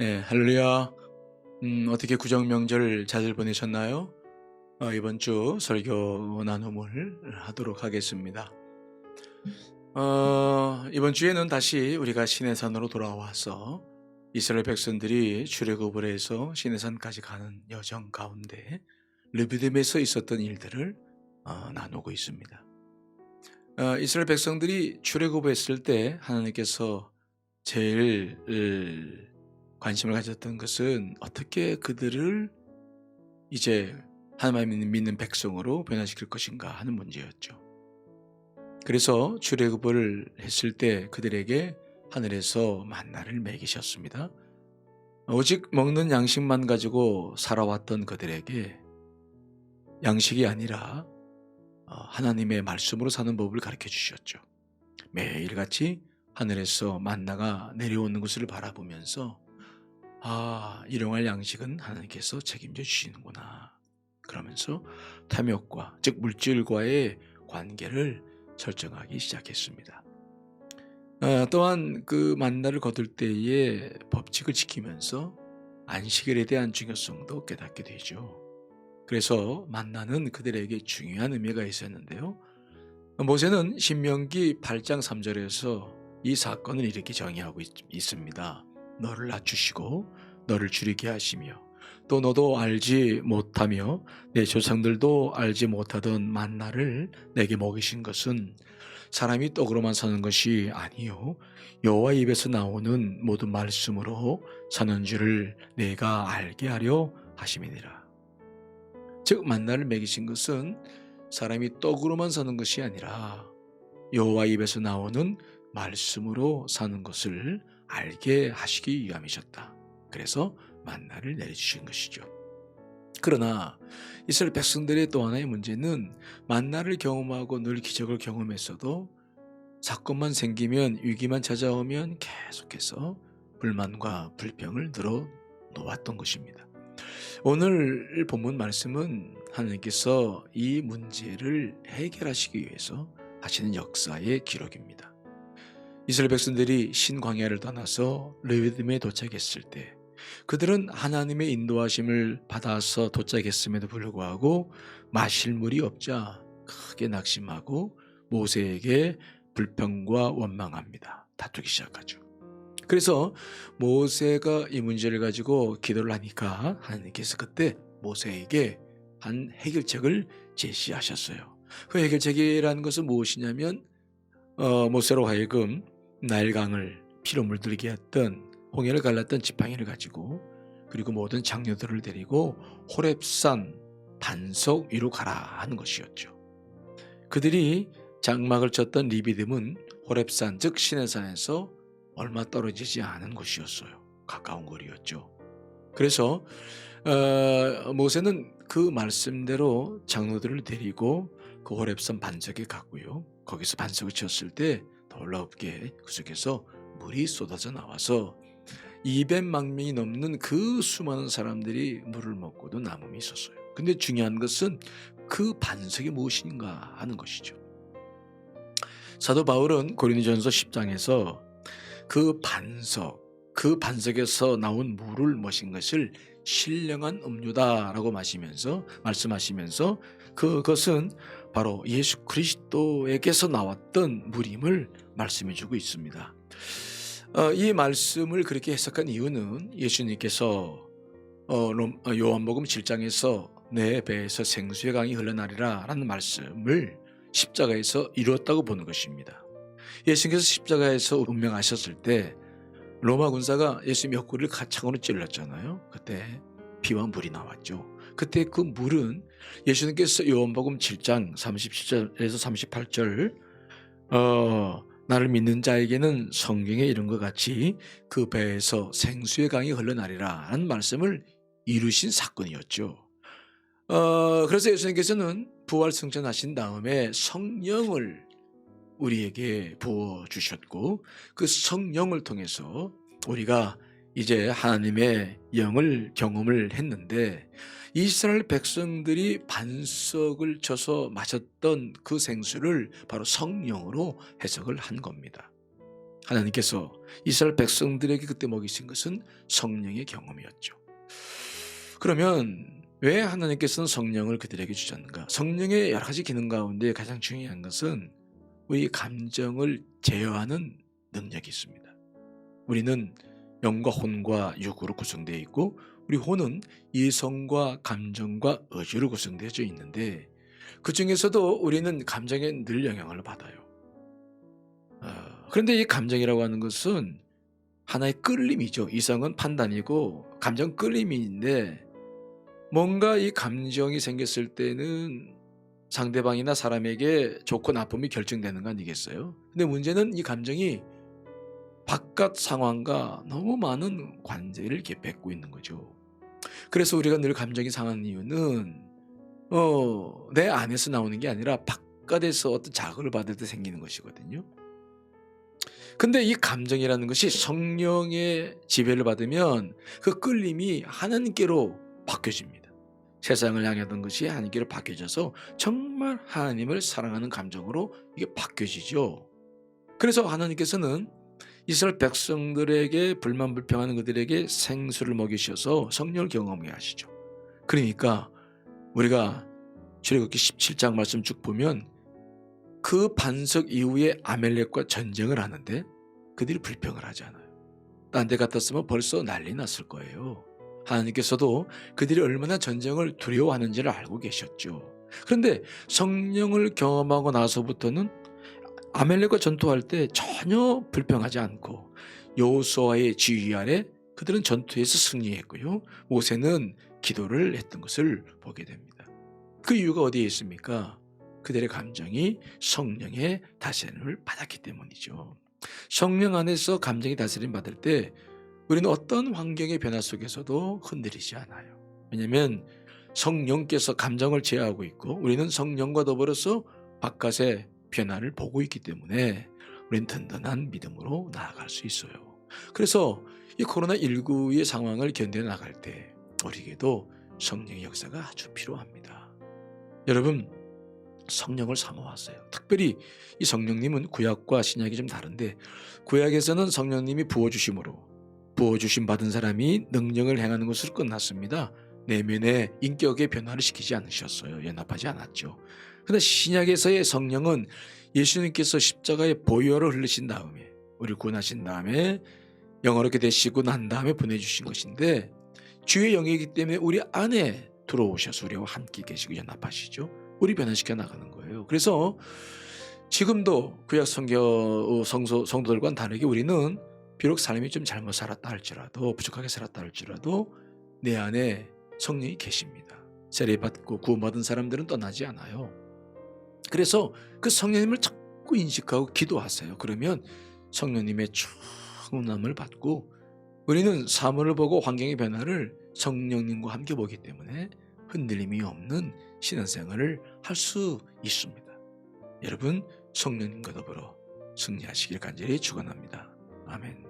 네, 할렐루야. 어떻게 구정 명절 잘 보내셨나요? 이번 주 설교 나눔을 하도록 하겠습니다. 이번 주에는 다시 우리가 시내산으로 돌아와서 이스라엘 백성들이 출애굽을 해서 시내산까지 가는 여정 가운데 르비딤에서 있었던 일들을 나누고 있습니다. 이스라엘 백성들이 출애굽했을 때 하나님께서 제일 관심을 가졌던 것은 어떻게 그들을 이제 하나님을 믿는 백성으로 변화시킬 것인가 하는 문제였죠. 그래서 출애굽을 했을 때 그들에게 하늘에서 만나를 먹이셨습니다. 오직 먹는 양식만 가지고 살아왔던 그들에게 양식이 아니라 하나님의 말씀으로 사는 법을 가르쳐 주셨죠. 매일같이 하늘에서 만나가 내려오는 것을 바라보면서 일용할 양식은 하나님께서 책임져 주시는구나. 그러면서 탐욕과 즉 물질과의 관계를 설정하기 시작했습니다. 또한 그 만나를 거둘 때에 법칙을 지키면서 안식일에 대한 중요성도 깨닫게 되죠. 그래서 만나는 그들에게 중요한 의미가 있었는데요. 모세는 신명기 8장 3절에서 이 사건을 이렇게 정의하고 있습니다. 너를 낮추시고 너를 줄이게 하시며 또 너도 알지 못하며 내 조상들도 알지 못하던 만나를 내게 먹이신 것은 사람이 떡으로만 사는 것이 아니요 여호와 입에서 나오는 모든 말씀으로 사는 줄을 내가 알게 하려 하심이니라. 즉 만나를 먹이신 것은 사람이 떡으로만 사는 것이 아니라 여호와 입에서 나오는 말씀으로 사는 것을 알게 하시기 위함이셨다. 그래서 만나를 내려주신 것이죠. 그러나 이스라엘 백성들의 또 하나의 문제는 만나를 경험하고 늘 기적을 경험했어도 사건만 생기면 위기만 찾아오면 계속해서 불만과 불평을 늘어 놓았던 것입니다. 오늘 본문 말씀은 하나님께서 이 문제를 해결하시기 위해서 하시는 역사의 기록입니다. 이스라엘 백성들이 신광야를 떠나서 르비딤에 도착했을 때 그들은 하나님의 인도하심을 받아서 도착했음에도 불구하고 마실 물이 없자 크게 낙심하고 모세에게 불평과 원망합니다. 다투기 시작하죠. 그래서 모세가 이 문제를 가지고 기도를 하니까 하나님께서 그때 모세에게 한 해결책을 제시하셨어요. 그 해결책이라는 것은 무엇이냐면 모세로 하여금 나일강을 피로 물들게 했던 홍해를 갈랐던 지팡이를 가지고 그리고 모든 장녀들을 데리고 호렙산 반석 위로 가라 하는 것이었죠. 그들이 장막을 쳤던 리비딤은 호렙산 즉 시내산에서 얼마 떨어지지 않은 곳이었어요. 가까운 거리였죠. 그래서 모세는 그 말씀대로 장로들을 데리고 그 호렙산 반석에 갔고요. 거기서 반석을 쳤을 때 놀랍게 그 속에서 물이 쏟아져 나와서 200만 명이 넘는 그 수많은 사람들이 물을 먹고도 남음이 있었어요. 근데 중요한 것은 그 반석이 무엇인가 하는 것이죠. 사도 바울은 고린도전서 10장에서 그 반석에서 나온 물을 마신 것을 신령한 음료다라고 말씀하시면서 그것은 바로 예수 그리스도에게서 나왔던 물임을 말씀해 주고 있습니다. 이 말씀을 그렇게 해석한 이유는 예수님께서 요한복음 7장에서 내 배에서 생수의 강이 흘러나리라 라는 말씀을 십자가에서 이루었다고 보는 것입니다. 예수님께서 십자가에서 운명하셨을 때 로마 군사가 예수님 옆구리를 창으로 찔렀잖아요. 그때 피와 물이 나왔죠. 그때 그 물은 예수님께서 요한복음 7장 37절에서 38절 나를 믿는 자에게는 성경에 이런 것 같이 그 배에서 생수의 강이 흘러나리라 하는 말씀을 이루신 사건이었죠. 그래서 예수님께서는 부활 승천하신 다음에 성령을 우리에게 부어주셨고 그 성령을 통해서 우리가 이제 하나님의 영을 경험을 했는데 이스라엘 백성들이 반석을 쳐서 마셨던 그 생수를 바로 성령으로 해석을 한 겁니다. 하나님께서 이스라엘 백성들에게 그때 먹이신 것은 성령의 경험이었죠. 그러면 왜 하나님께서는 성령을 그들에게 주셨는가? 성령의 여러 가지 기능 가운데 가장 중요한 것은 우리 감정을 제어하는 능력이 있습니다. 우리는 영과 혼과 육으로 구성되어 있고, 우리 혼은 이성과 감정과 의지로 구성되어져 있는데, 그 중에서도 우리는 감정에 늘 영향을 받아요. 그런데 이 감정이라고 하는 것은 하나의 끌림이죠. 이성은 판단이고 감정 끌림인데, 뭔가 이 감정이 생겼을 때는 상대방이나 사람에게 좋고 나쁨이 결정되는 거 아니겠어요? 근데 문제는 이 감정이 바깥 상황과 너무 많은 관계를 이렇게 맺고 있는 거죠. 그래서 우리가 늘 감정이 상하는 이유는 내 안에서 나오는 게 아니라 바깥에서 어떤 자극을 받을 때 생기는 것이거든요. 근데 이 감정이라는 것이 성령의 지배를 받으면 그 끌림이 하나님께로 바뀌어집니다. 세상을 향하던 것이 하나님께로 바뀌어져서 정말 하나님을 사랑하는 감정으로 이게 바뀌어지죠. 그래서 하나님께서는 이스라엘 백성들에게 불만불평하는 그들에게 생수를 먹이셔서 성령을 경험하게 하시죠. 그러니까 우리가 출애굽기 17장 말씀 쭉 보면 그 반석 이후에 아멜렉과 전쟁을 하는데 그들이 불평을 하지 않아요. 딴 데 갔다 으면 벌써 난리 났을 거예요. 하나님께서도 그들이 얼마나 전쟁을 두려워하는지를 알고 계셨죠. 그런데 성령을 경험하고 나서부터는 아멜렉과 전투할 때 전혀 불평하지 않고 여호수아의 지휘 아래 그들은 전투에서 승리했고요. 모세는 기도를 했던 것을 보게 됩니다. 그 이유가 어디에 있습니까? 그들의 감정이 성령의 다스림을 받았기 때문이죠. 성령 안에서 감정이 다스림 받을 때 우리는 어떤 환경의 변화 속에서도 흔들리지 않아요. 왜냐하면 성령께서 감정을 제어하고 있고 우리는 성령과 더불어서 바깥의 변화를 보고 있기 때문에 우리는 든든한 믿음으로 나아갈 수 있어요. 그래서 이 코로나19의 상황을 견뎌 나갈 때 우리에게도 성령의 역사가 아주 필요합니다. 여러분, 성령을 사모하세요. 특별히 이 성령님은 구약과 신약이 좀 다른데, 구약에서는 성령님이 부어주심으로 부어주심 받은 사람이 능력을 행하는 것으로 끝났습니다. 내면의 인격의 변화를 시키지 않으셨어요. 연합하지 않았죠. 그런데 신약에서의 성령은 예수님께서 십자가의 보혈을 흘리신 다음에 우리를 구원하신 다음에 영어롭게 되시고 난 다음에 보내주신 것인데, 주의 영이기 때문에 우리 안에 들어오셔서 우리와 함께 계시고 연합하시죠. 우리 변화시켜 나가는 거예요. 그래서 지금도 구약 성도들과는 다르게 우리는 비록 삶이 좀 잘못 살았다 할지라도, 부족하게 살았다 할지라도 내 안에 성령이 계십니다. 세례받고 구원받은 사람들은 떠나지 않아요. 그래서 그 성령님을 자꾸 인식하고 기도하세요. 그러면 성령님의 충만함을 받고 우리는 사물을 보고 환경의 변화를 성령님과 함께 보기 때문에 흔들림이 없는 신앙생활을 할 수 있습니다. 여러분, 성령님과 더불어 승리하시길 간절히 축원합니다. 아멘.